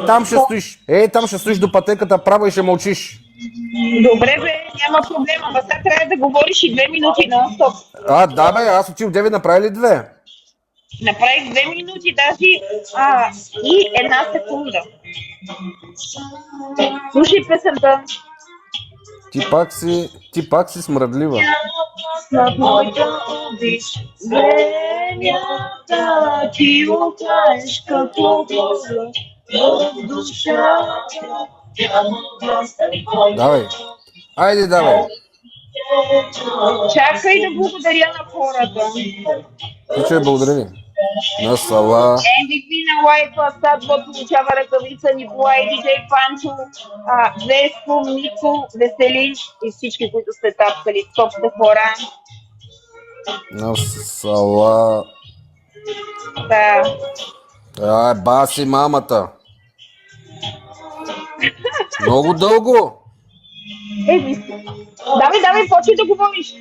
Там ще стоиш до пътеката право и ще мълчиш. Добре, бе, няма проблем, ама сега трябва да говориш и 2 минути нон-стоп. Да, бе, аз отив 9, направи ли 2? Направих 2 минути, даже и 1 секунда. Слушай песента. Ти пак си смръдлива. Над моята обич, земята ти окаеш като вода в душата. Давай. Айде, давай. Чакай да благодаря на хората. Ти че благодаря. На Сала. MVP на лайфа, Садва получава ръкавица, Николай, Диджей Панчо, Веско, Мико, Веселин и всички, които сте тапкали топте хора. На Сала. Да. Баси мамата. Много дълго. Давай, почвай да говориш.